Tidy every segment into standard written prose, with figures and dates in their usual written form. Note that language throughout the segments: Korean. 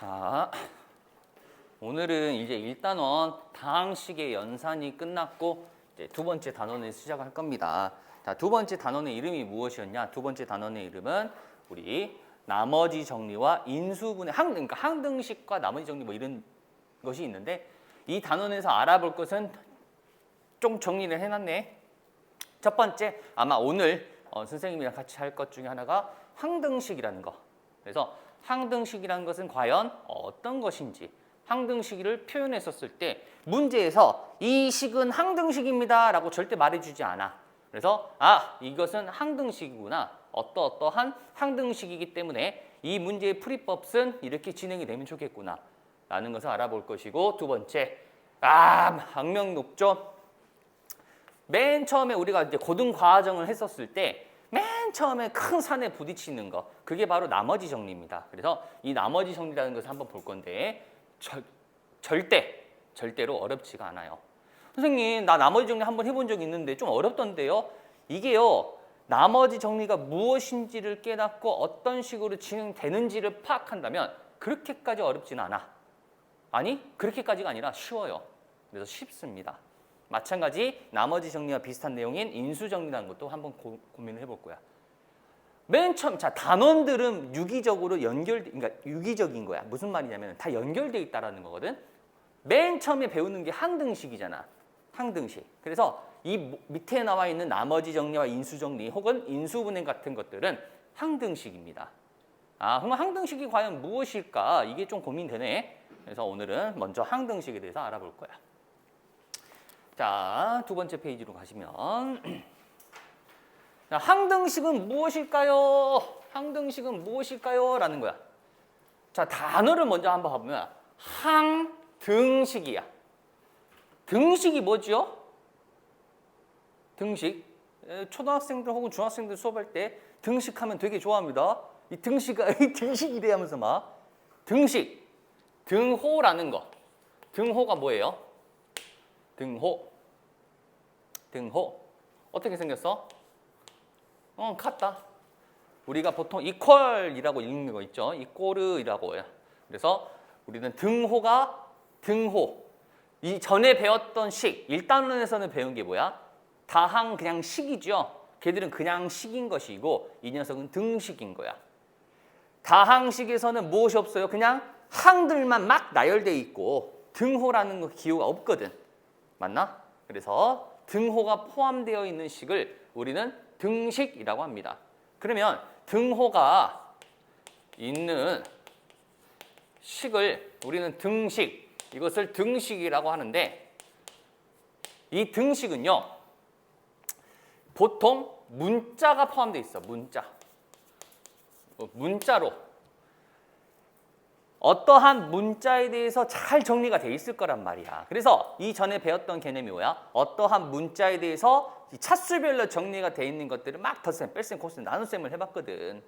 자, 오늘은 이제 1단원 다항식의 연산이 끝났고 이제 두 번째 단원을 시작할 겁니다. 자, 두 번째 단원의 이름이 무엇이었냐? 두 번째 단원의 이름은 우리 나머지 정리와 인수분해, 그러니까 항등식과 나머지 정리 뭐 이런 것이 있는데 이 단원에서 알아볼 것은 좀 정리를 해놨네. 첫 번째, 아마 오늘 선생님이랑 같이 할 것 중에 하나가 항등식이라는 거. 그래서 항등식이라는 것은 과연 어떤 것인지, 항등식을 표현했었을 때 문제에서 이 식은 항등식입니다 라고 절대 말해주지 않아. 그래서 이것은 항등식이구나, 어떠한 항등식이기 때문에 이 문제의 풀이법은 이렇게 진행이 되면 좋겠구나 라는 것을 알아볼 것이고, 두 번째, 악명 높죠. 맨 처음에 우리가 이제 고등과정을 했었을 때 맨 처음에 큰 산에 부딪히는 거, 그게 바로 나머지 정리입니다. 그래서 이 나머지 정리라는 것을 한번 볼 건데 절대로 어렵지가 않아요. 선생님, 나 나머지 정리 한번 해본 적이 있는데 좀 어렵던데요. 이게요, 나머지 정리가 무엇인지를 깨닫고 어떤 식으로 진행되는지를 파악한다면 그렇게까지 어렵지는 않아. 아니, 그렇게까지가 아니라 쉬워요. 그래서 쉽습니다. 마찬가지 나머지 정리와 비슷한 내용인 인수정리라는 것도 한번 고민을 해볼 거야. 맨 처음, 자, 단원들은 유기적으로 그러니까 유기적인 거야. 무슨 말이냐면 다 연결돼 있다라는 거거든. 맨 처음에 배우는 게 항등식이잖아. 항등식. 그래서 이 밑에 나와 있는 나머지 정리와 인수정리 혹은 인수분해 같은 것들은 항등식입니다. 그럼 항등식이 과연 무엇일까? 이게 좀 고민되네. 그래서 오늘은 먼저 항등식에 대해서 알아볼 거야. 자, 두 번째 페이지로 가시면 자, 항등식은 무엇일까요? 항등식은 무엇일까요? 라는 거야. 자, 단어를 먼저 한번 봐보면 항등식이야. 등식이 뭐죠? 등식. 초등학생들 혹은 중학생들 수업할 때 등식하면 되게 좋아합니다. 이 등식이래 하면서 막. 등식. 등호라는 거. 등호가 뭐예요? 등호. 어떻게 생겼어? 같다. 우리가 보통 이퀄이라고 읽는 거 있죠. 이꼬르이라고 해요. 그래서 우리는 등호. 이 전에 배웠던 식, 1단원에서는 배운 게 뭐야? 다항 그냥 식이죠. 걔들은 그냥 식인 것이고 이 녀석은 등식인 거야. 다항식에서는 무엇이 없어요? 그냥 항들만 막 나열돼 있고 등호라는 거 기호가 없거든. 맞나? 그래서 등호가 포함되어 있는 식을 우리는 등식이라고 합니다. 그러면 등호가 있는 식을 우리는 등식, 이것을 등식이라고 하는데, 이 등식은요 보통 문자가 포함되어 있어. 문자로 어떠한 문자에 대해서 잘 정리가 돼 있을 거란 말이야. 그래서 이전에 배웠던 개념이 뭐야? 어떠한 문자에 대해서 차수별로 정리가 돼 있는 것들을 막 덧셈, 뺄셈, 곱셈, 나눗셈을 해봤거든.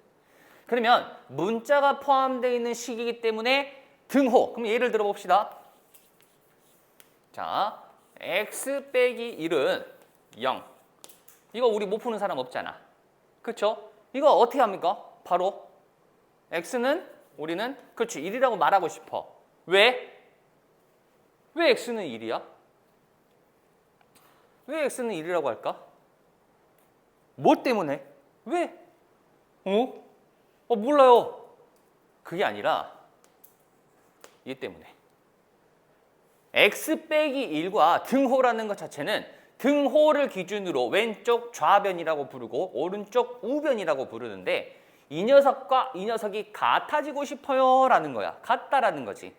그러면 문자가 포함되어 있는 식이기 때문에 등호. 그럼 예를 들어 봅시다. 자, x 빼기 1은 0. 이거 우리 못 푸는 사람 없잖아. 그렇죠? 이거 어떻게 합니까? 바로 x는 우리는 그렇지 1이라고 말하고 싶어. 왜? 왜 x는 1이야? 왜 x는 1이라고 할까? 뭐 때문에? 왜? 몰라요. 그게 아니라 이 때문에. x 빼기 1과 등호라는 것 자체는 등호를 기준으로 왼쪽 좌변이라고 부르고 오른쪽 우변이라고 부르는데, 이 녀석과 이 녀석이 같아지고 싶어요 라는 거야. 같다라는 거지.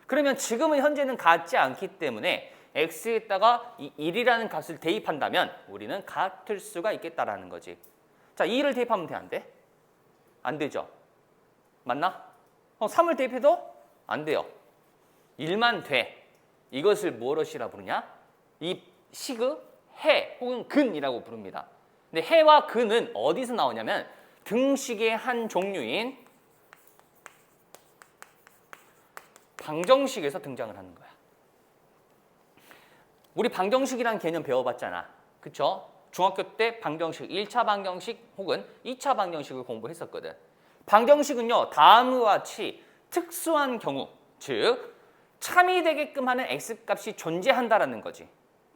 그러면 지금은 현재는 같지 않기 때문에 x에다가 이 1이라는 값을 대입한다면 우리는 같을 수가 있겠다라는 거지. 자, 2를 대입하면 돼, 안 돼? 안 되죠. 맞나? 3을 대입해도 안 돼요. 1만 돼. 이것을 무엇이라 부르냐? 이 식의 해 혹은 근이라고 부릅니다. 근데 해와 근은 어디서 나오냐면 등식의 한 종류인 방정식에서 등장을 하는 거야. 우리 방정식이라는 개념 배워봤잖아. 그쵸? 중학교 때 방정식, 1차 방정식 혹은 2차 방정식을 공부했었거든. 방정식은요, 다음과 같이 특수한 경우, 즉 참이 되게끔 하는 x값이 존재한다라는 거지.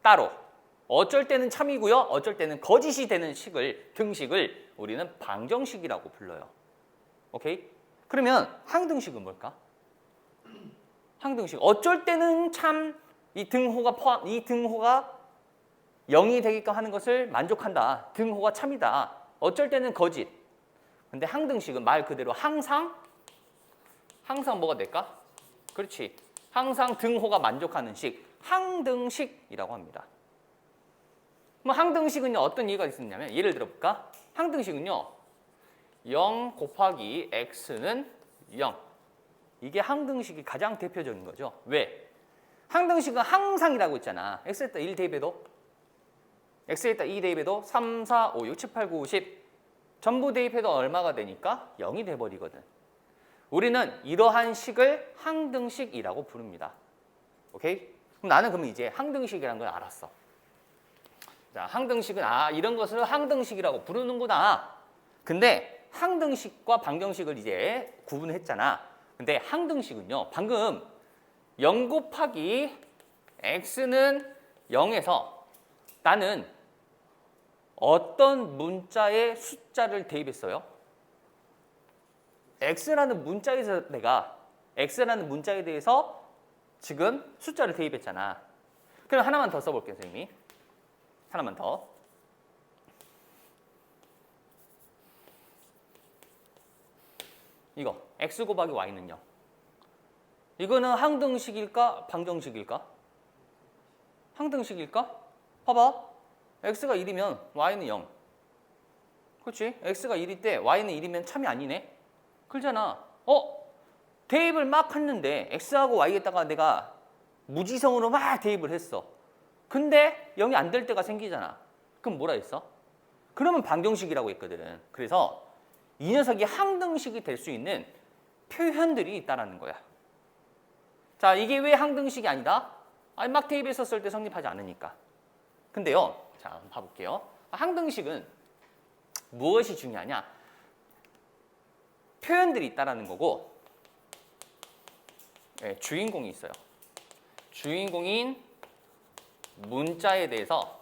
따로. 어쩔 때는 참이고요. 어쩔 때는 거짓이 되는 등식을 우리는 방정식이라고 불러요. 오케이? 그러면 항등식은 뭘까? 항등식. 어쩔 때는 참 이 등호가 0이 되게끔 하는 것을 만족한다. 등호가 참이다. 어쩔 때는 거짓. 근데 항등식은 말 그대로 항상 뭐가 될까? 그렇지. 항상 등호가 만족하는 식. 항등식이라고 합니다. 그럼 항등식은요, 어떤 예가 있었냐면, 예를 들어볼까? 항등식은요, 0 곱하기 x는 0. 이게 항등식이 가장 대표적인 거죠. 왜? 항등식은 항상이라고 있잖아. x에다 1 대입해도, x에다 2 대입해도 3, 4, 5, 6, 7, 8, 9, 10 전부 대입해도 얼마가 되니까 0이 돼버리거든. 우리는 이러한 식을 항등식이라고 부릅니다. 오케이? 그럼 나는 그러면 이제 항등식이라는 걸 알았어. 자, 항등식은 이런 것을 항등식이라고 부르는구나. 근데 항등식과 방정식을 이제 구분했잖아. 근데 항등식은요, 방금 0 곱하기 x는 0에서 나는 어떤 문자의 숫자를 대입했어요? x라는 문자에서 내가 x라는 문자에 대해서 지금 숫자를 대입했잖아. 그럼 하나만 더 써볼게요, 선생님이. 하나만 더. 이거 x 곱하기 y는 0. 이거는 항등식일까? 방정식일까? 항등식일까? 봐봐. x가 1이면 y는 0. 그렇지? x가 1일 때 y는 1이면 참이 아니네. 그러잖아. 대입을 막 했는데 x하고 y에다가 내가 무지성으로 막 대입을 했어. 근데 0이 안 될 때가 생기잖아. 그럼 뭐라 했어? 그러면 방정식이라고 했거든. 그래서 이 녀석이 항등식이 될 수 있는 표현들이 있다는 거야. 자, 이게 왜 항등식이 아니다? 막 대입했었을 때 성립하지 않으니까. 근데요, 자, 한번 봐볼게요. 항등식은 무엇이 중요하냐? 표현들이 있다는 거고, 주인공이 있어요. 주인공인 문자에 대해서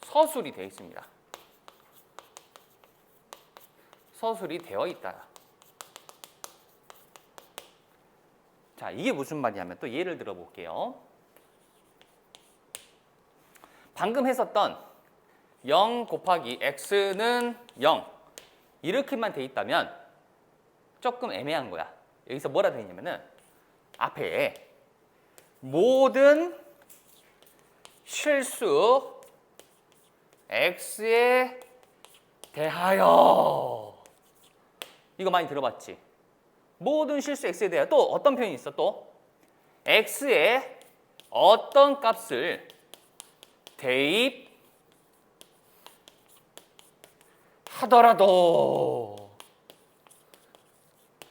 서술이 되어 있습니다. 서술이 되어 있다. 자, 이게 무슨 말이냐면 또 예를 들어 볼게요. 방금 했었던 0 곱하기 x는 0 이렇게만 돼 있다면 조금 애매한 거야. 여기서 뭐라 되어 있냐면은 앞에 모든 실수 x에 대하여, 이거 많이 들어봤지? 모든 실수 x에 대하여. 또 어떤 표현이 있어? 또 x에 어떤 값을 대입하더라도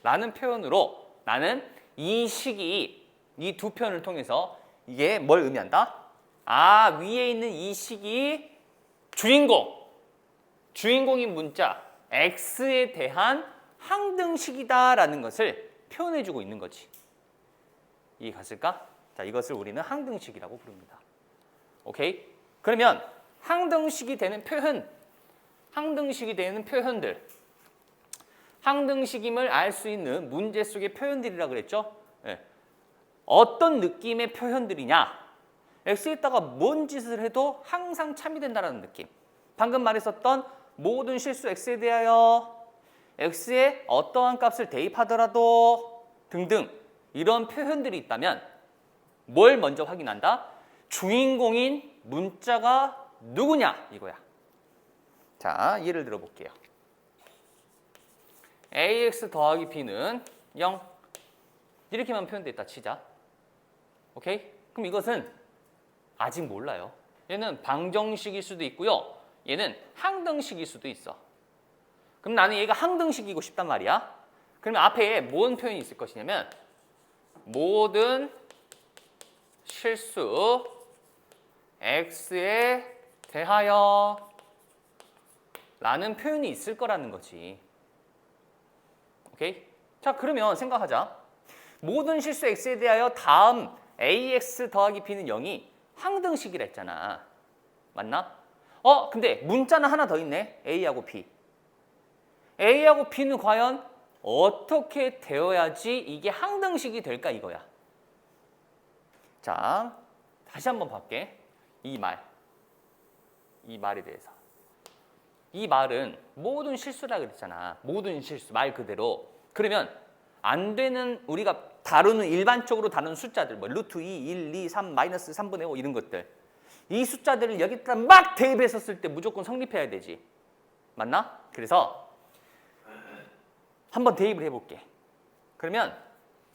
라는 표현으로 나는 이 식이, 이 두 표현을 통해서 이게 뭘 의미한다? 위에 있는 이 식이 주인공인 문자 x에 대한 항등식이다라는 것을 표현해주고 있는 거지. 이해 갔을까? 자, 이것을 우리는 항등식이라고 부릅니다. 오케이? 그러면 항등식이 되는 표현들, 항등식임을 알 수 있는 문제 속의 표현들이라고 그랬죠? 어떤 느낌의 표현들이냐? x에다가 뭔 짓을 해도 항상 참이 된다는 느낌. 방금 말했었던 모든 실수 x에 대하여, x에 어떠한 값을 대입하더라도 등등 이런 표현들이 있다면 뭘 먼저 확인한다? 주인공인 문자가 누구냐 이거야. 자, 예를 들어 볼게요. ax 더하기 b는 0 이렇게만 표현되어 있다 치자. 오케이? 그럼 이것은 아직 몰라요. 얘는 방정식일 수도 있고요. 얘는 항등식일 수도 있어. 그럼 나는 얘가 항등식이고 싶단 말이야. 그러면 앞에 뭔 표현이 있을 것이냐면 모든 실수 x에 대하여 라는 표현이 있을 거라는 거지. 오케이? 자, 그러면 생각하자. 모든 실수 x에 대하여 다음 ax 더하기 b는 0이 항등식이라 했잖아. 맞나? 근데 문자는 하나 더 있네. a하고 b. a하고 b는 과연 어떻게 되어야지 이게 항등식이 될까 이거야. 자, 다시 한번 볼게. 이 말에 대해서. 이 말은 모든 실수라 그랬잖아. 모든 실수, 말 그대로. 그러면 안 되는 우리가 다루는 일반적으로 다루는 숫자들, 뭐 루트 2, 1, 2, 3, 마이너스 3분의 5 이런 것들. 이 숫자들을 여기다 막 대입했었을 때 무조건 성립해야 되지. 맞나? 그래서 한번 대입을 해볼게. 그러면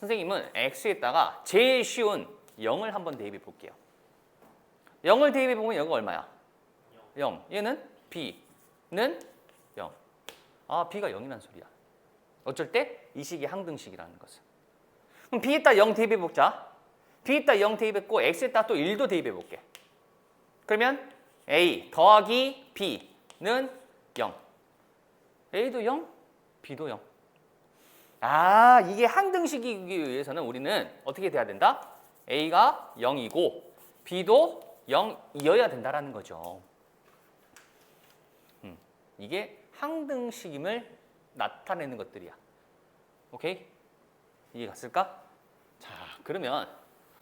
선생님은 x에다가 제일 쉬운 0을 한번 대입해 볼게요. 0을 대입해 보면 여기가 얼마야? 0. 얘는 b는 0. 아, b가 0이라는 소리야. 어쩔 때 이 식이 항등식이라는 것은. 그럼 b에다 0 대입해 보자. b에다 0 대입했고 x에다 또 1도 대입해 볼게. 그러면 a 더하기 b는 0. a도 0, b도 0. 아, 이게 항등식이기 위해서는 우리는 어떻게 돼야 된다? a가 0이고 b도 0이어야 된다라는 거죠. 이게 항등식임을 나타내는 것들이야. 오케이? 이해 갔을까? 자, 그러면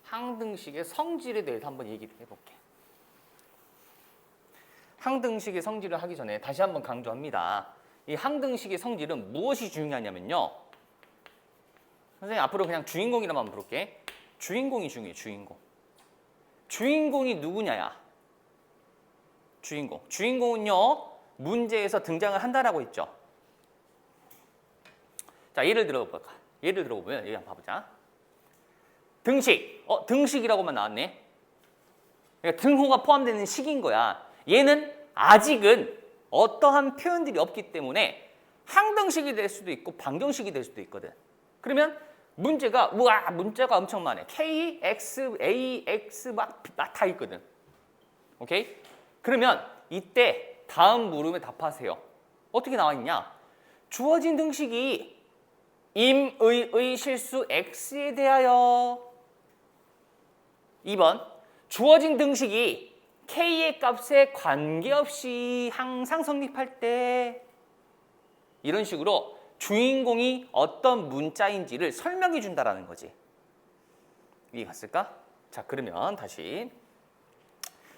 항등식의 성질에 대해서 한번 얘기를 해볼게. 항등식의 성질을 하기 전에 다시 한번 강조합니다. 이 항등식의 성질은 무엇이 중요하냐면요. 선생님 앞으로 그냥 주인공이라만 부를게. 주인공이 중요해, 주인공. 주인공이 누구냐야. 주인공. 주인공은요, 문제에서 등장을 한다라고 했죠. 자, 예를 들어볼까? 예를 들어보면 여기 한번 봐보자. 등식. 등식이라고만 나왔네. 그러니까 등호가 포함되는 식인 거야. 얘는 아직은 어떠한 표현들이 없기 때문에 항등식이 될 수도 있고 방정식이 될 수도 있거든. 그러면 문제가 문자가 엄청 많아. K, X, A, X 막 다 있거든. 오케이? 그러면 이때 다음 물음에 답하세요. 어떻게 나와 있냐? 주어진 등식이 임의의 실수 X에 대하여 2번 주어진 등식이 K의 값에 관계없이 항상 성립할 때 이런 식으로 주인공이 어떤 문자인지를 설명해 준다라는 거지. 이해 갔을까? 자, 그러면 다시.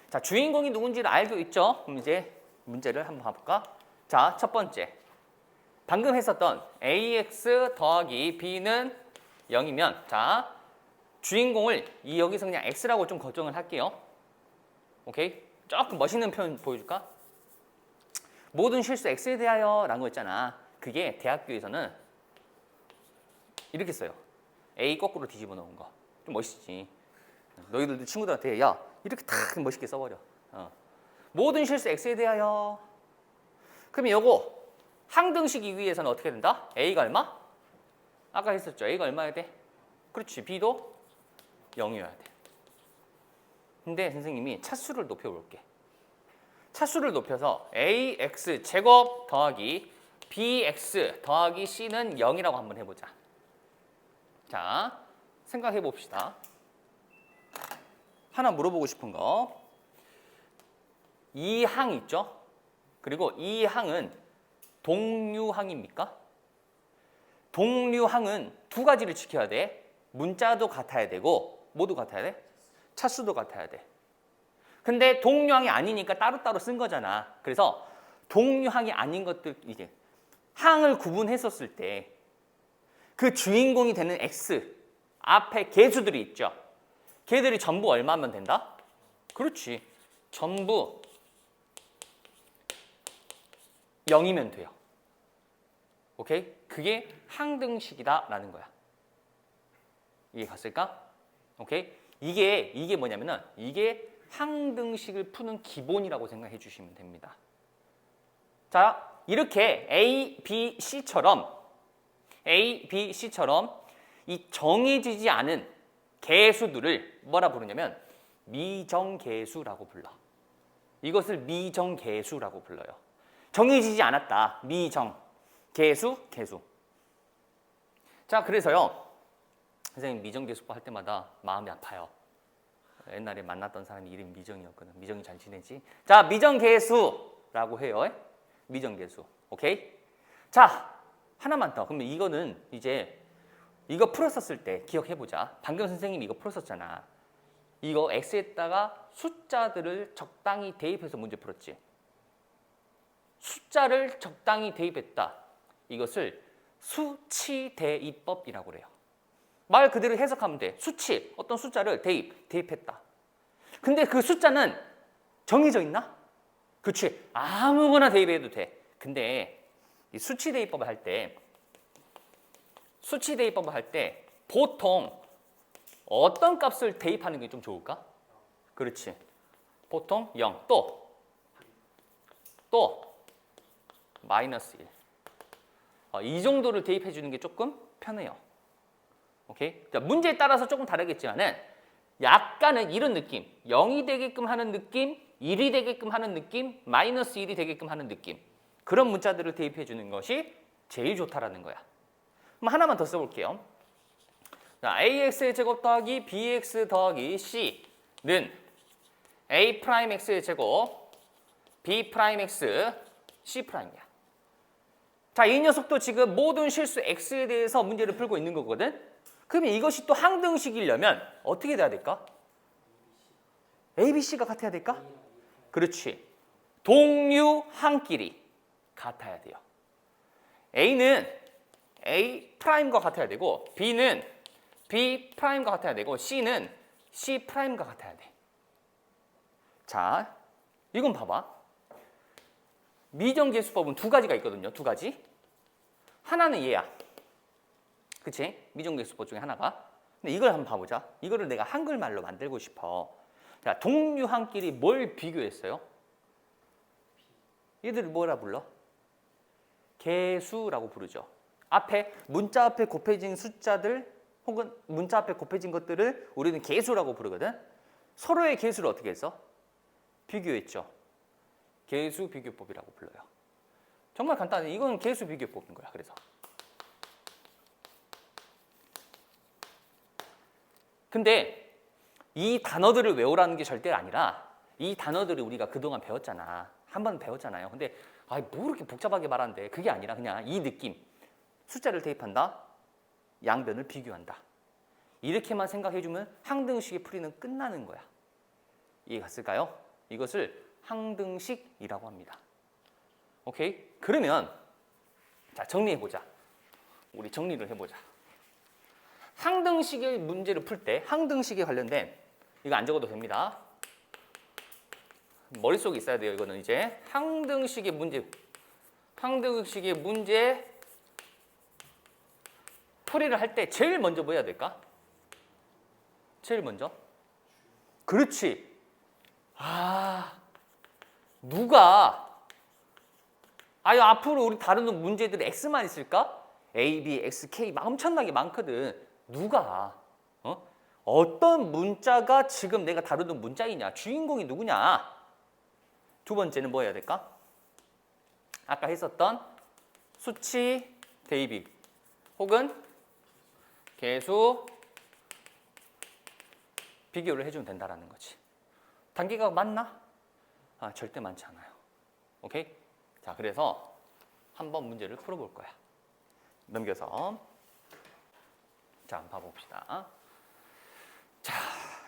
자, 주인공이 누군지를 알고 있죠? 그럼 이제 문제를 한번 봐볼까? 자, 첫 번째. 방금 했었던 ax 더하기 b는 0이면 자, 주인공을 여기서 그냥 x라고 좀 거정을 할게요. 오케이? 조금 멋있는 표현 보여줄까? 모든 실수 x에 대하여 라는 거 있잖아. 그게 대학교에서는 이렇게 써요. A 거꾸로 뒤집어 놓은 거. 좀 멋있지. 너희들도 친구들한테 야 이렇게 탁 멋있게 써버려. 모든 실수 x에 대하여. 그러면 요거 항등식이기 위해서는 어떻게 된다? a가 얼마? 아까 했었죠. a가 얼마여야 돼? 그렇지. b도 0이어야 돼. 근데 선생님이 차수를 높여볼게. 차수를 높여서 ax 제곱 더하기 bx 더하기 c는 0이라고 한번 해보자. 자, 생각해 봅시다. 하나 물어보고 싶은 거. 이 항 있죠? 그리고 이 항은 동류항입니까? 동류항은 두 가지를 지켜야 돼. 문자도 같아야 되고 뭐도 같아야 돼? 차수도 같아야 돼. 근데 동류항이 아니니까 따로따로 쓴 거잖아. 그래서 동류항이 아닌 것들 이제 항을 구분했었을 때 그 주인공이 되는 x 앞에 개수들이 있죠. 걔들이 전부 얼마면 된다? 그렇지. 전부 0이면 돼요. 오케이? 그게 항등식이다라는 거야. 이해 갔을까? 오케이? 이게 뭐냐면은 이게 항등식을 푸는 기본이라고 생각해 주시면 됩니다. 자, 이렇게 A, B, C처럼 이 정해지지 않은 개수들을 뭐라 부르냐면 미정개수라고 불러. 이것을 미정개수라고 불러요. 정해지지 않았다. 미정, 개수, 개수. 자, 그래서요. 선생님 미정계수법 할 때마다 마음이 아파요. 옛날에 만났던 사람이 이름이 미정이었거든. 미정이 잘 지내지? 자, 미정계수라고 해요. 미정계수. 오케이? 자, 하나만 더. 그러면 이거는 이제 이거 풀었었을 때 기억해보자. 방금 선생님이 이거 풀었었잖아. 이거 x에다가 숫자들을 적당히 대입해서 문제 풀었지. 숫자를 적당히 대입했다. 이것을 수치대입법이라고 그래요. 말 그대로 해석하면 돼. 수치, 어떤 숫자를 대입했다. 근데 그 숫자는 정해져 있나? 그렇지. 아무거나 대입해도 돼. 근데 이 수치대입법을 할 때 보통 어떤 값을 대입하는 게 좀 좋을까? 그렇지. 보통 0, 또 마이너스 1. 이 정도를 대입해 주는 게 조금 편해요. 오케이? 자, 문제에 따라서 조금 다르겠지만은 약간은 이런 느낌. 0이 되게끔 하는 느낌, 1이 되게끔 하는 느낌, 마이너스 1이 되게끔 하는 느낌. 그런 문자들을 대입해 주는 것이 제일 좋다라는 거야. 그럼 하나만 더 써볼게요. 자, ax의 제곱 더하기 bx 더하기 c는 a 프라임 x의 제곱 b 프라임 x c 프라임이야. 자, 이 녀석도 지금 모든 실수 x에 대해서 문제를 풀고 있는 거거든. 그러면 이것이 또 항등식이려면 어떻게 돼야 될까? a, b, c가 같아야 될까? 그렇지. 동류항끼리 같아야 돼요. a는 a 프라임과 같아야 되고 b는 b 프라임과 같아야 되고 c는 c 프라임과 같아야 돼. 자, 이건 봐봐. 미정계수법은 두 가지가 있거든요. 두 가지. 하나는 얘야. 그치? 미정계수법 중에 하나가. 근데 이걸 한번 봐보자. 이거를 내가 한글말로 만들고 싶어. 자, 동류항끼리 뭘 비교했어요? 얘들을 뭐라 불러? 계수라고 부르죠. 앞에 문자 앞에 곱해진 숫자들 혹은 문자 앞에 곱해진 것들을 우리는 계수라고 부르거든. 서로의 계수를 어떻게 했어? 비교했죠. 계수 비교법이라고 불러요. 정말 간단해. 이건 계수 비교법인 거야. 그래서 근데 이 단어들을 외우라는 게 절대 아니라 이 단어들을 우리가 그동안 배웠잖아. 한 번 배웠잖아요. 근데 뭐 이렇게 복잡하게 말하는데 그게 아니라 그냥 이 느낌. 숫자를 대입한다. 양변을 비교한다. 이렇게만 생각해주면 항등식의 풀이는 끝나는 거야. 이해 갔을까요? 이것을 항등식이라고 합니다. 오케이? 그러면 자, 정리해보자. 우리 정리를 해보자. 항등식의 문제를 풀 때 항등식에 관련된 이거 안 적어도 됩니다. 머릿속에 있어야 돼요. 이거는 이제 항등식의 문제 풀이를 할 때 제일 먼저 뭐 해야 될까? 제일 먼저? 그렇지. 누가 앞으로 우리 다루는 문제들이 X만 있을까? A, B, X, K 막 엄청나게 많거든. 누가? 어떤 문자가 지금 내가 다루는 문자이냐? 주인공이 누구냐? 두 번째는 뭐 해야 될까? 아까 했었던 수치 대입 혹은 계수 비교를 해주면 된다라는 거지. 단계가 많나? 절대 많지 않아요. 오케이? 자, 그래서 한번 문제를 풀어볼 거야. 넘겨서 자, 한번 봐봅시다. 자,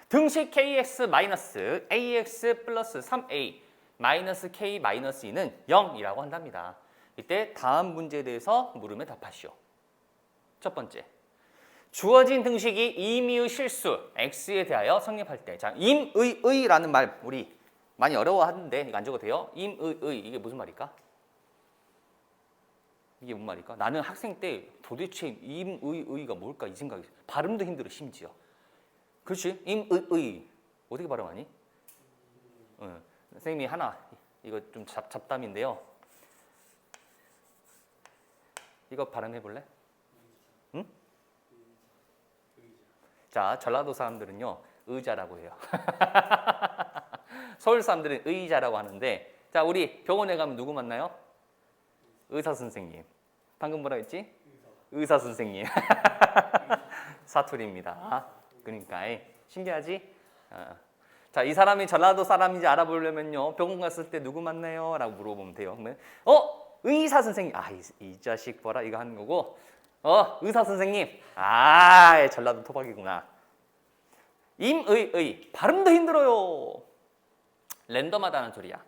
등식 kx 마이너스 ax 플러스 3a 마이너스 k 마이너스 2는 0이라고 한답니다. 이때 다음 문제에 대해서 물으면 답하시오. 첫 번째, 주어진 등식이 임의의 실수 x에 대하여 성립할 때, 자, 임의의라는 말 우리 많이 어려워하는데 이거 안 적어도 돼요. 임의의 이게 무슨 말일까? 이게 뭔 말일까? 나는 학생 때 도대체 임의의가 뭘까 이 생각이 있어요. 발음도 힘들어 심지어. 그렇지? 임의의 어떻게 발음하니? 선생님이 하나 이거 좀 잡담인데요. 이거 발음해 볼래? 응? 자, 전라도 사람들은요 의자라고 해요. 서울 사람들은 의자라고 하는데, 자, 우리 병원에 가면 누구 만나요? 의사 선생님. 방금 뭐라 했지? 의사 선생님. 사투리입니다. 그러니까 신기하지? 자, 이 사람이 전라도 사람인지 알아보려면요. 병원 갔을 때 누구 만나요? 라고 물어보면 돼요. 그러면 의사 선생님. 이 자식 봐라 이거 하는 거고. 의사 선생님. 전라도 토박이구나. 임의의. 발음도 힘들어요. 랜덤하다는 소리야.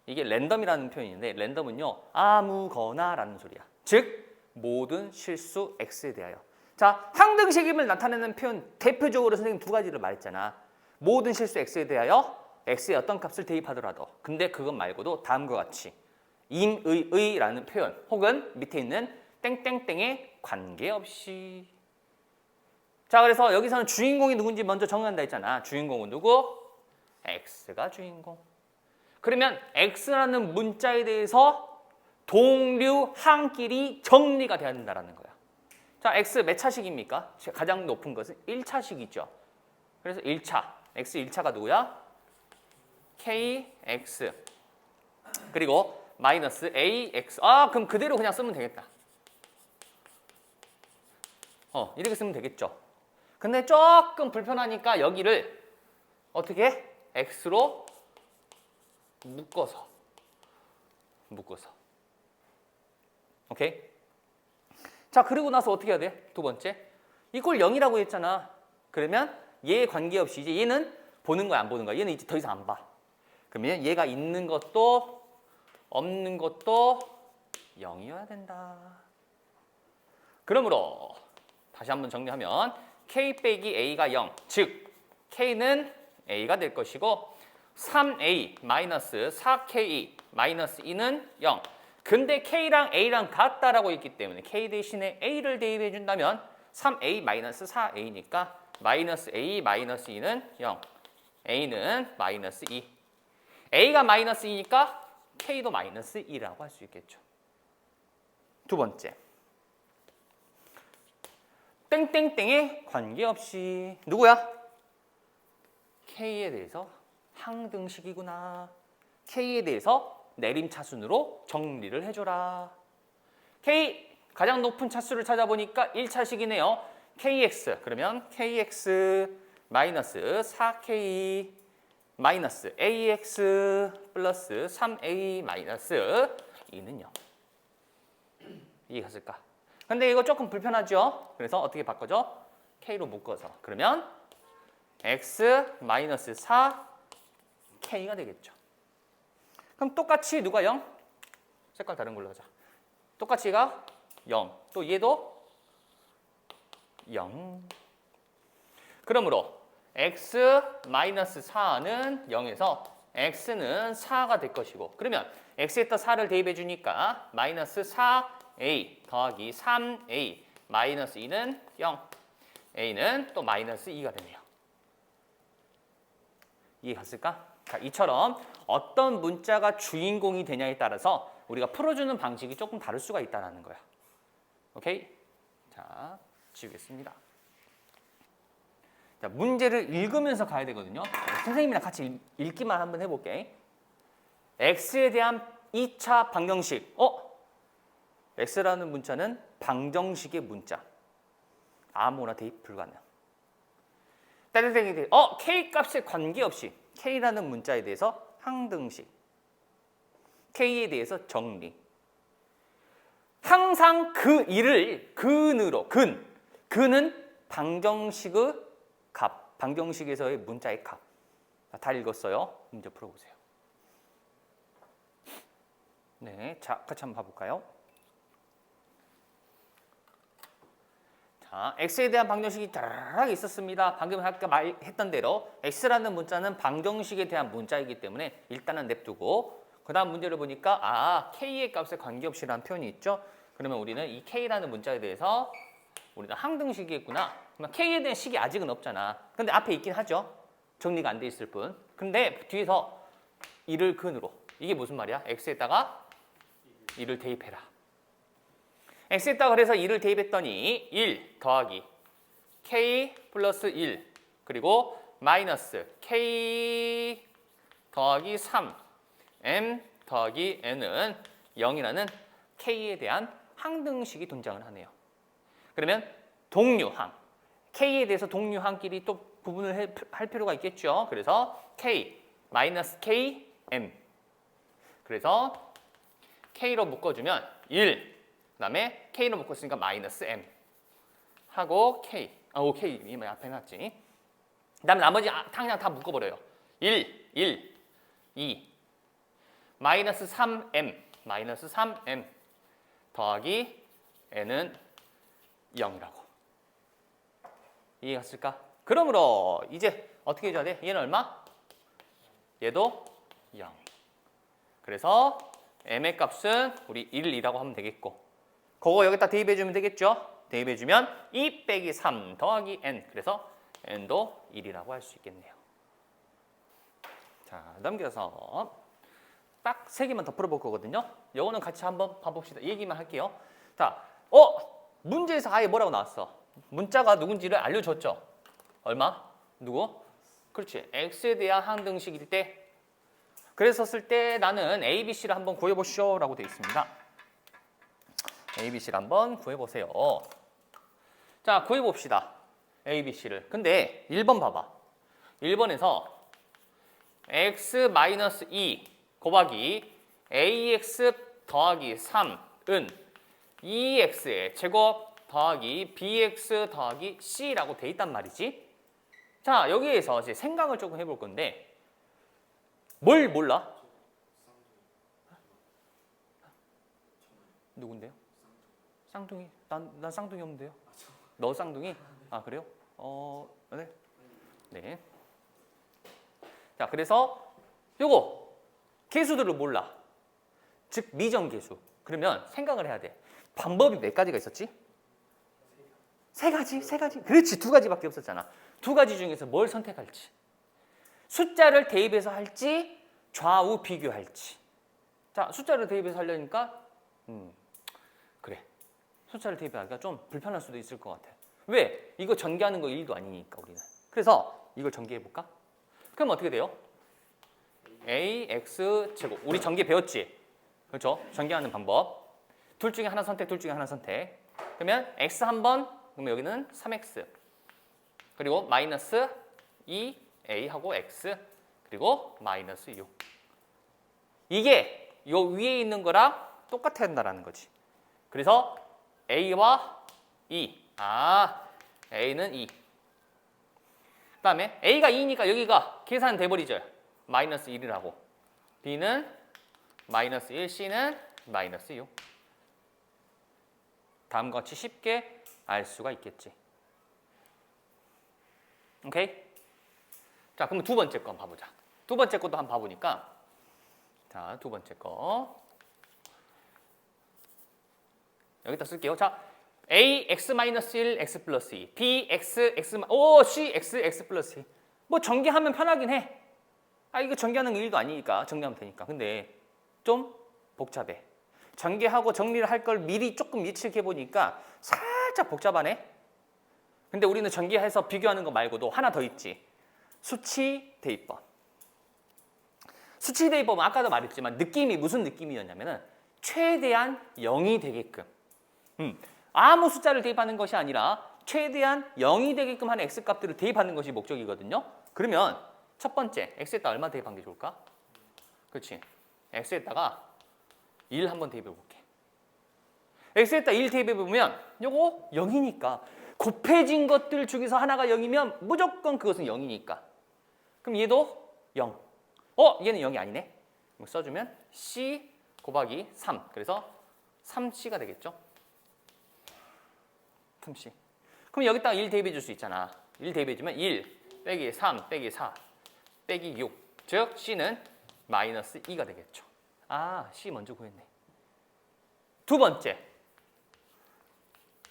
이게 랜덤이라는 표현인데 랜덤은요. 아무거나라는 소리야. 즉 모든 실수 X에 대하여. 자, 항등식임을 나타내는 표현 대표적으로 선생님 두 가지를 말했잖아. 모든 실수 X에 대하여 X의 어떤 값을 대입하더라도. 근데 그것 말고도 다음과 같이 임의의라는 표현 혹은 밑에 있는 땡땡땡에 관계없이. 자, 그래서 여기서는 주인공이 누군지 먼저 정한다 했잖아. 주인공은 누구? X가 주인공. 그러면 X라는 문자에 대해서 동류 항끼리 정리가 돼야 된다는 거야. 자, X 몇 차식입니까? 가장 높은 것은 1차식이죠. 그래서 1차. X 1차가 누구야? KX. 그리고 마이너스 AX. 그럼 그대로 그냥 쓰면 되겠다. 이렇게 쓰면 되겠죠. 근데 조금 불편하니까 여기를 어떻게? X로 묶어서. 오케이? 자, 그리고 나서 어떻게 해야 돼? 두 번째. 이걸 0이라고 했잖아. 그러면 얘에 관계없이 이제 얘는 보는 거야, 안 보는 거야? 얘는 이제 더 이상 안 봐. 그러면 얘가 있는 것도 없는 것도 0이어야 된다. 그러므로 다시 한번 정리하면 K 빼기 A가 0. 즉 K는 A가 될 것이고 3A 마이너스 4K 마이너스 2는 0. 근데 K랑 A랑 같다라고 했기 때문에 K 대신에 A를 대입해 준다면 3A 마이너스 4A니까 마이너스 A 마이너스 2는 0. A는 마이너스 2. A가 마이너스 2니까 K도 마이너스 2라고 할 수 있겠죠. 두 번째. 땡땡땡에 관계없이 누구야? K에 대해서 항등식이구나. K에 대해서 내림차순으로 정리를 해줘라. K 가장 높은 차수를 찾아보니까 1차식이네요. KX 그러면 KX 마이너스 4K 마이너스 AX 플러스 3A 마이너스 2는 0. 이해갔을까? 근데 이거 조금 불편하죠? 그래서 어떻게 바꿔줘? K로 묶어서. 그러면 X 마이너스 4K가 되겠죠. 그럼 똑같이 누가 0? 색깔 다른 걸로 하자. 똑같이가 0. 또 얘도 0. 그러므로 x 마이너스 4는 0에서 x는 4가 될 것이고 그러면 x에다 4를 대입해 주니까 마이너스 4a 더하기 3a 마이너스 2는 0. a는 또 마이너스 2가 되네요. 이해 갔을까? 자, 이처럼 어떤 문자가 주인공이 되냐에 따라서 우리가 풀어주는 방식이 조금 다를 수가 있다는 거야. 오케이? 자, 지우겠습니다. 자, 문제를 읽으면서 가야 되거든요. 선생님이랑 같이 읽기만 한번 해볼게. x에 대한 2차 방정식. x라는 문자는 방정식의 문자. 아무나 대입 불가능. 따뜻하게 k 값에 관계없이 k라는 문자에 대해서 항등식. k에 대해서 정리. 항상 그 일을 근으로 근은 방정식의 값, 방정식에서의 문자의 값. 다 읽었어요. 문제 풀어보세요. 네, 자, 같이 한번 봐볼까요? 자, x에 대한 방정식이 따라락 있었습니다. 방금 아까 말했던 대로 x라는 문자는 방정식에 대한 문자이기 때문에 일단은 냅두고 그 다음 문제를 보니까 k의 값에 관계없이라는 표현이 있죠. 그러면 우리는 이 k라는 문자에 대해서 우리는 항등식이겠구나. 그러면 k에 대한 식이 아직은 없잖아. 근데 앞에 있긴 하죠. 정리가 안 돼 있을 뿐. 근데 뒤에서 1을 근으로. 이게 무슨 말이야? x에다가 1을 대입해라. x에다가 그래서 1을 대입했더니 1 더하기 k 플러스 1 그리고 마이너스 k 더하기 3 m 더하기 n은 0이라는 k에 대한 항등식이 등장을 하네요. 그러면 동류항. K에 대해서 동류항끼리 또 구분을 할 필요가 있겠죠. 그래서 K, 마이너스 K, M. 그래서 K로 묶어주면 1, 그 다음에 K로 묶었으니까 마이너스 M 하고 K, K 이 앞에 놨지. 그 다음에 나머지 그냥 다 묶어버려요. 1, 2, 마이너스 3M, 마이너스 3M 더하기 N은 0이라고. 이해갔을까? 그러므로 이제 어떻게 해줘야 돼? 얘는 얼마? 얘도 0. 그래서 M의 값은 우리 1이라고 하면 되겠고, 그거 여기다 대입해주면 되겠죠? 대입해주면 2 빼기 3 더하기 N. 그래서 N도 1이라고 할 수 있겠네요. 자, 넘겨서 딱 3개만 더 풀어볼 거거든요. 요거는 같이 한번 봐봅시다. 얘기만 할게요. 자, 문제에서 아예 뭐라고 나왔어? 문자가 누군지를 알려줬죠? 얼마? 누구? 그렇지. X에 대한 항등식일 때. 그랬었을 때 나는 A, B, C를 한번 구해보시오 라고 되어 있습니다. A, B, C를 한번 구해보세요. 자, 구해봅시다. A, B, C를. 근데 1번 봐봐. 1번에서 X-2 곱하기 AX 더하기 3은 2X의 제곱 더하기 BX 더하기 C라고 돼 있단 말이지. 자, 여기에서 이제 생각을 조금 해볼 건데 뭘 몰라? 누군데요? 쌍둥이? 난 쌍둥이 없는데요? 너 쌍둥이? 아, 그래요? 네. 네. 자, 그래서 요거 계수들을 몰라. 즉 미정계수. 그러면 생각을 해야 돼. 방법이 몇 가지가 있었지? 세 가지? 그렇지, 2가지밖에 없었잖아. 2가지 중에서 뭘 선택할지. 숫자를 대입해서 할지 좌우 비교할지. 자, 숫자를 대입해서 하려니까 그래. 숫자를 대입하기가 좀 불편할 수도 있을 것 같아. 왜? 이거 전개하는 거 일도 아니니까 우리는. 그래서 이걸 전개해볼까? 그럼 어떻게 돼요? AX 제곱. 우리 전개 배웠지? 그렇죠? 전개하는 방법. 둘 중에 하나 선택, 둘 중에 하나 선택. 그러면 X 한 번, 그러면 여기는 3X. 그리고 마이너스 2A하고 X. 그리고 마이너스 6. 이게 요 위에 있는 거랑 똑같아야 한다는 거지. 그래서 A와 2. A는 2. 그 다음에 A가 2니까 여기가 계산 돼버리죠. 마이너스 1이라고. B는 마이너스 1, C는 마이너스 6. 다음과 같이 쉽게 알 수가 있겠지. 오케이? 자, 그럼 두 번째 거 한번 봐보자. 두 번째 것도 한번 봐보니까, 자, 두 번째 거 여기다 쓸게요. 자, A x-1 x 플러스 2, B x x C x x 플러스 2. 뭐 전개하면 편하긴 해. 이거 전개하는 일도 아니니까 정리하면 되니까. 근데 좀 복잡해. 전개하고 정리를 할 걸 미리 조금 예측해 보니까 살짝 복잡하네. 근데 우리는 전개해서 비교하는 거 말고도 하나 더 있지. 수치 대입법. 수치 대입법은 아까도 말했지만 느낌이 무슨 느낌이었냐면은 최대한 0이 되게끔. 아무 숫자를 대입하는 것이 아니라 최대한 0이 되게끔 하는 x값들을 대입하는 것이 목적이거든요. 그러면 첫 번째, x에다 얼마 대입한 게 좋을까? 그렇지. x에다가 1 한번 대입해 볼게. x에다 1 대입해 보면 요거 0이니까 곱해진 것들 중에서 하나가 0이면 무조건 그것은 0이니까. 그럼 얘도 0. 얘는 0이 아니네. 써주면 c 곱하기 3. 그래서 3c가 되겠죠. 3c. 그럼 여기다가 1 대입해 줄 수 있잖아. 1 대입해 주면 1 빼기 3 빼기 4 빼기 6. 즉 c는 마이너스 2가 되겠죠. c 먼저 구했네. 두 번째.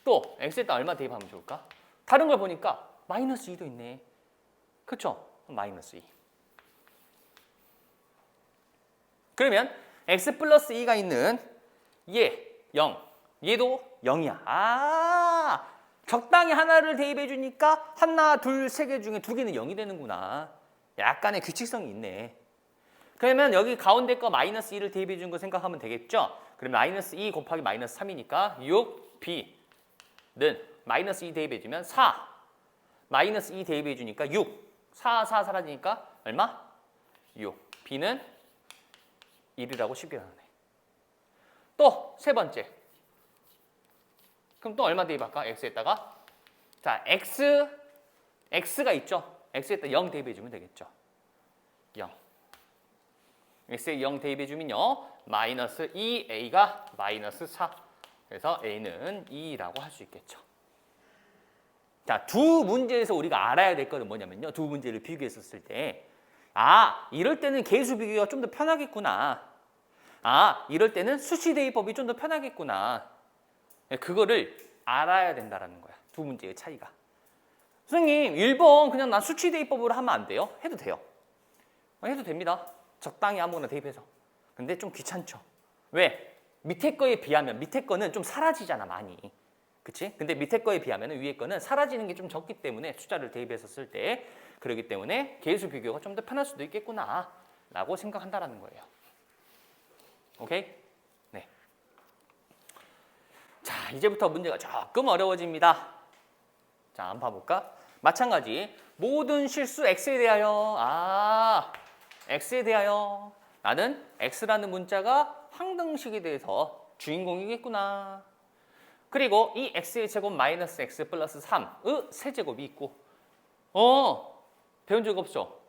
또 x에다 얼마 대입하면 좋을까? 다른 걸 보니까 마이너스 2도 있네. 그렇죠? 마이너스 2. 그러면 x 플러스 2가 있는 얘 0. 얘도 0이야. 적당히 하나를 대입해 주니까 하나, 둘, 세 개 중에 두 개는 0이 되는구나. 약간의 규칙성이 있네. 그러면 여기 가운데 거 마이너스 2를 대입해 준 거 생각하면 되겠죠? 그러면 마이너스 2 곱하기 마이너스 3이니까 6b는 마이너스 2 대입해주면 4. 마이너스 2 대입해주니까 6. 4 사라지니까 얼마? 6. B는 1이라고 쉽게 나오네. 또 세 번째. 그럼 또 얼마 대입할까? X에다가. 자, X가 있죠? X에다 0 대입해주면 되겠죠. 0. X에 0 대입해주면요. 마이너스 2A가 마이너스 4. 그래서 A는 2라고 할 수 있겠죠. 자, 두 문제에서 우리가 알아야 될 거는 뭐냐면요. 두 문제를 비교했었을 때, 이럴 때는 계수 비교가 좀 더 편하겠구나. 이럴 때는 수치 대입법이 좀 더 편하겠구나. 그거를 알아야 된다라는 거야. 두 문제의 차이가. 선생님, 1번 그냥 난 수치 대입법으로 하면 안 돼요? 해도 돼요. 해도 됩니다. 적당히 아무거나 대입해서. 근데 좀 귀찮죠. 왜? 밑에 거에 비하면 밑에 거는 좀 사라지잖아, 많이. 그치? 근데 밑에 거에 비하면 위에 거는 사라지는 게 좀 적기 때문에 숫자를 대입해서 쓸 때 그렇기 때문에 계수 비교가 좀 더 편할 수도 있겠구나 라고 생각한다라는 거예요. 오케이? 네. 자, 이제부터 문제가 조금 어려워집니다. 자, 한번 봐볼까? 마찬가지. 모든 실수 X에 대하여 X에 대하여 나는 X라는 문자가 항등식에 대해서 주인공이겠구나. 그리고 이 X의 제곱 마이너스 X 플러스 3의 세제곱이 있고 배운 적 없죠?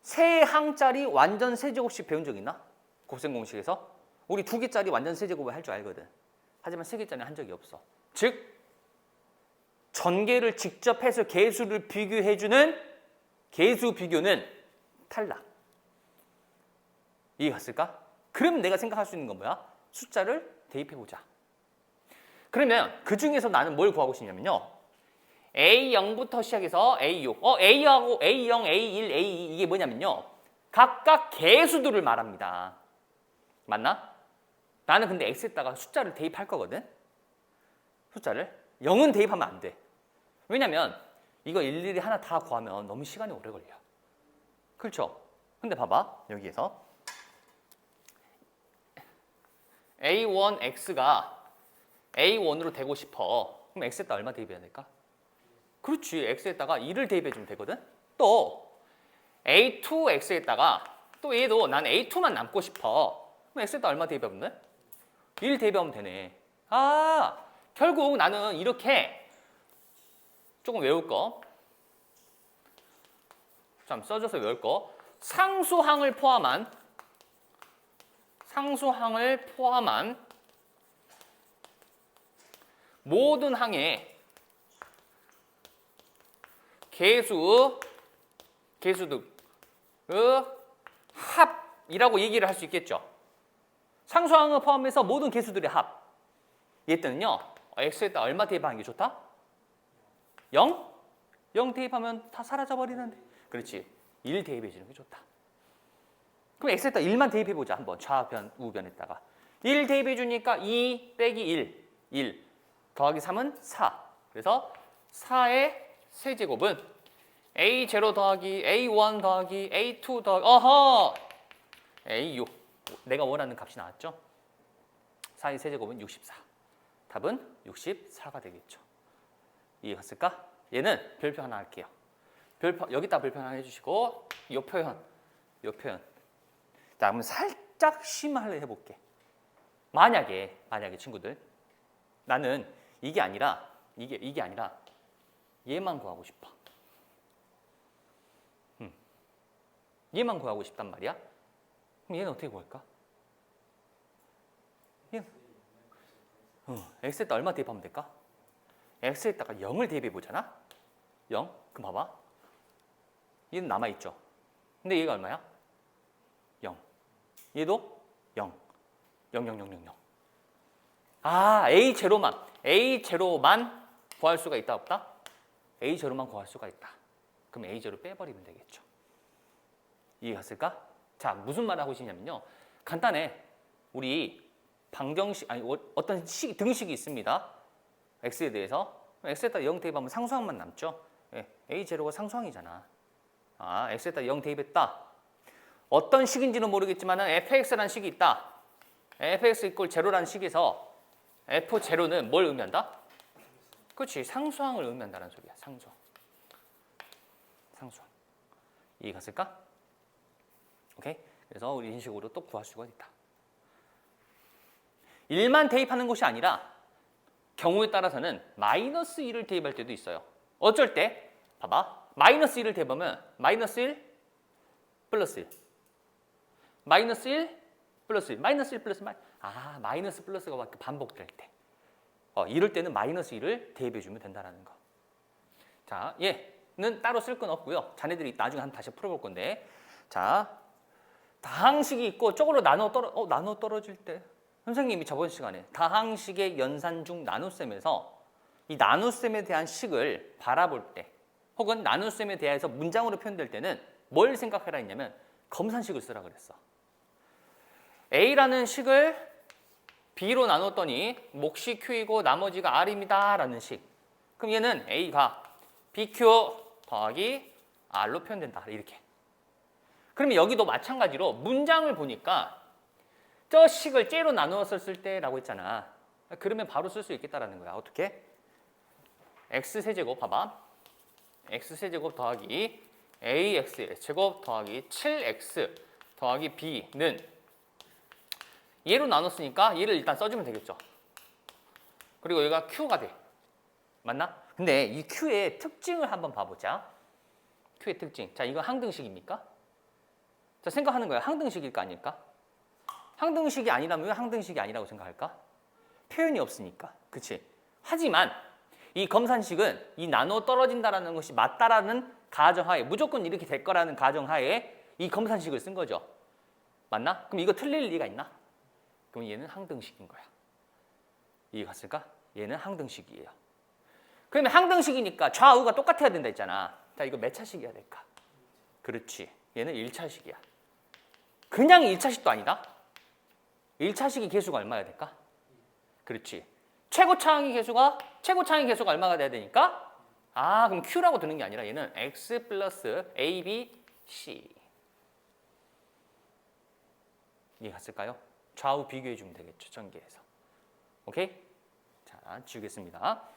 세 항짜리 완전 세제곱씩 배운 적 있나? 곱셈 공식에서? 우리 2개짜리 완전 세제곱을 할 줄 알거든. 하지만 3개짜리 한 적이 없어. 즉 전개를 직접 해서 계수를 비교해주는 계수 비교는 탈락. 이해 갔을까? 그럼 내가 생각할 수 있는 건 뭐야? 숫자를 대입해보자. 그러면 그 중에서 나는 뭘 구하고 싶냐면요. A0부터 시작해서 A6. A하고 A0, A1, A2 이게 뭐냐면요. 각각 개수들을 말합니다. 맞나? 나는 근데 X에다가 숫자를 대입할 거거든. 숫자를. 0은 대입하면 안 돼. 왜냐면 이거 일일이 하나 다 구하면 너무 시간이 오래 걸려. 그렇죠? 근데 봐봐. 여기에서 A1X가 A1으로 되고 싶어. 그럼 X에다가 얼마 대입해야 될까? 그렇지. X에다가 2를 대입해주면 되거든. 또 A2X에다가 또 얘도 난 A2만 남고 싶어. 그럼 X에다가 얼마 대입하면 돼? 1 대입하면 되네. 결국 나는 이렇게 조금 외울 거. 좀 써줘서 외울 거. 상수항을 포함한 모든 항의 개수득의 합이라고 얘기를 할 수 있겠죠. 상수항을 포함해서 모든 개수들의 합. 얘 때는요. X에다 얼마 대입하는 게 좋다? 0? 0 대입하면 다 사라져 버리는데. 그렇지. 1 대입해 주는 게 좋다. 그럼 X에다 1만 대입해 보자. 한번 좌변, 우변에다가. 1 대입해 주니까 2 빼기 1 더하기 3은 4. 그래서 4의 세제곱은 A0 더하기 A1 더하기 A2 더하기 A6. 내가 원하는 값이 나왔죠? 4의 세제곱은 64. 답은 64가 되겠죠. 이해갔을까? 얘는 별표 하나 할게요. 여기다 별표 하나 해주시고 이 표현. 자, 그럼 살짝 심화를 해볼게. 만약에 친구들 나는 이게 아니라 얘만 구하고 싶어. 얘만 구하고 싶단 말이야. 그럼 얘는 어떻게 구할까? X에다 얼마 대입하면 될까? X에다가 0을 대입해 보잖아. 0. 그럼 봐봐. 얘는 남아있죠. 근데 얘가 얼마야? 0. 얘도 0. 0, 0, 0, 0, 0. A0만 구할 수가 있다 없다? A0만 구할 수가 있다. 그럼 A0 빼버리면 되겠죠. 이해갔을까? 자, 무슨 말 하고 싶냐면요. 간단해. 우리 방정식, 어떤 등식이 있습니다. X에 대해서. X에다 0 대입하면 상수항만 남죠. A0가 상수항이잖아. X에다 0 대입했다. 어떤 식인지는 모르겠지만 fx라는 식이 있다. fx 이꼴 제로라는 식에서 f0는 뭘 의미한다? 그렇지. 상수항을 의미한다는 소리야. 상수항. 이해 갔을까? 오케이? 그래서 우리 이런 식으로 또 구할 수가 있다. 1만 대입하는 것이 아니라 경우에 따라서는 마이너스 1을 대입할 때도 있어요. 어쩔 때? 봐봐. 마이너스 1을 대입하면 마이너스 1 플러스 1. 마이너스 1 플러스 1. 마이너스 1 플러스 마이너스 플러스가 반복될 때. 이럴 때는 마이너스 1을 대입해주면 된다는 거. 자, 얘는 따로 쓸 건 없고요. 자네들이 나중에 다시 풀어볼 건데. 자, 다항식이 있고 쪽으로 나눠 떨어질 때. 선생님이 저번 시간에 다항식의 연산중 나눗셈에서 이 나눗셈에 대한 식을 바라볼 때 혹은 나눗셈에 대해서 문장으로 표현될 때는 뭘 생각해라 했냐면 검산식을 쓰라 그랬어. A라는 식을 B로 나눴더니 몫이 Q이고 나머지가 R입니다 라는 식. 그럼 얘는 A가 BQ 더하기 R로 표현된다 이렇게. 그러면 여기도 마찬가지로 문장을 보니까 저 식을 째로 나누었을 때라고 했잖아. 그러면 바로 쓸 수 있겠다라는 거야. 어떻게? x세제곱 봐봐. x세제곱 더하기 ax제곱 더하기 7x 더하기 b는 얘로 나눴으니까 얘를 일단 써주면 되겠죠. 그리고 얘가 q가 돼. 맞나? 근데 이 q의 특징을 한번 봐보자. q의 특징. 자, 이건 항등식입니까? 자, 생각하는 거야. 항등식일까 아닐까? 항등식이 아니라면 왜 항등식이 아니라고 생각할까? 표현이 없으니까. 그치? 하지만 이 검산식은 이 나눠 떨어진다라는 것이 맞다라는 가정하에 무조건 이렇게 될 거라는 가정하에 이 검산식을 쓴 거죠. 맞나? 그럼 이거 틀릴 리가 있나? 그럼 얘는 항등식인 거야. 이해 갔을까? 얘는 항등식이에요. 그러면 항등식이니까 좌우가 똑같아야 된다 했잖아. 자, 이거 몇 차식이어야 될까? 그렇지. 얘는 1차식이야. 그냥 1차식도 아니다. 1차식이 개수가 얼마야 될까? 그렇지. 최고차항의 개수가 얼마가 돼야 되니까? 그럼 Q라고 드는 게 아니라 얘는 X 플러스 A, B, C. 이해 갔을까요? 좌우 비교해 주면 되겠죠. 전개해서. 오케이? 자, 지우겠습니다.